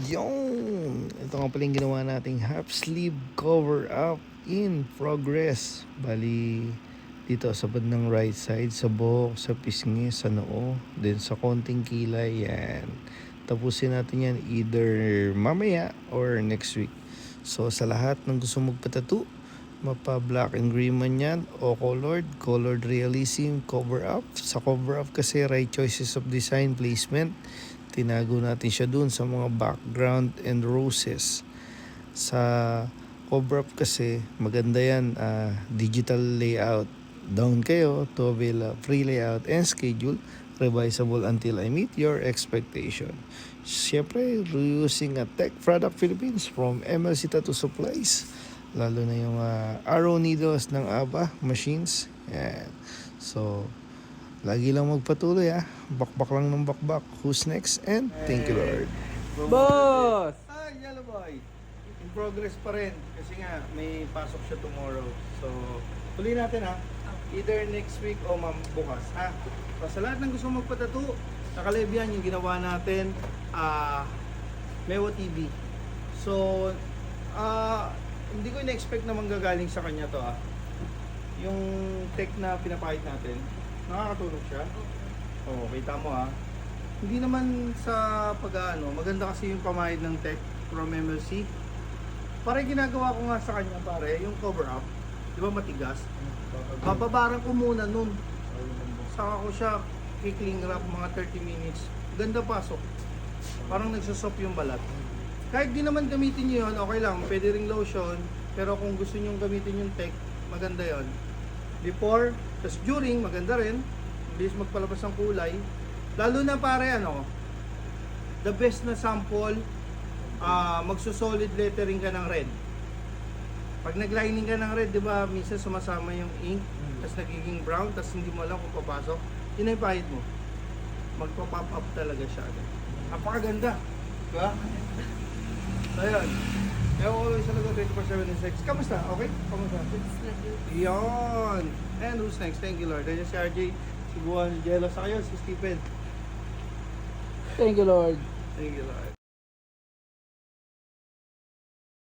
Yun! Ito nga pala yung ginawa nating half sleeve cover up in progress. Bali, dito sa bandang right side, sa buhok, sa pisngi, sa noo, then sa konting kilay, yan. Tapusin natin yan either mamaya or next week. So sa lahat ng gusto magpatattoo, mapa black and green man yan o colored realism cover up. Sa cover up kasi right choices of design placement, tinago natin siya dun sa mga background and roses. Sa cover up kasi maganda yan, digital layout. Down kayo to avail a free layout and schedule, revisable until I meet your expectation. Siyempre, reusing a Tech Product Philippines from MLC Tattoo Supplies. Lalo na yung arrow needles ng ABA machines. Yan. So, lagi lang magpatuloy Bakbak lang ng bakbak. Who's next? And thank you Lord. Boss! Ay, yellow boy. In progress pa rin. Kasi nga, may pasok siya tomorrow. So, tuloy natin Either next week o bukas So, sa lahat ng gusto magpatattoo, nakalive yan yung ginawa natin. Mewo TV. So, hindi ko in-expect na manggagaling sa kanya to Yung tech na pinapahit natin, nakakatulog siya. Oo, kita mo Hindi naman sa maganda kasi yung pamahid ng tech from MLC. Pare ginagawa ko nga sa kanya yung cover up. Di ba matigas? Bababaran ko muna nun. Saka ko siya kikling wrap mga 30 minutes. Ganda pasok. Parang nagsusop yung balat. Kahit di naman gamitin nyo yun, okay lang. Pwede ring lotion. Pero kung gusto nyo gamitin yung tech, maganda yon. Before, tas during, maganda rin. Bilis magpalabas ng kulay. Lalo na the best na sample, magsusolid lettering ka ng red. Pag nag-lining ka ng red, di ba, minsan sumasama yung ink, tas nagiging brown, tas hindi mo alam kung papasok. Yun ay pahid mo. Magpa-pop up talaga siya. Napakaganda. Diba? So, yun. Kaya ako always talaga 24/7 in sex. Kamusta? Okay? Kamusta? Yun. And who's next? Thank you, Lord. Ayan si RJ, si Buwan, si Jello, sa kayo, si Stephen. Thank you, Lord. Thank you, Lord.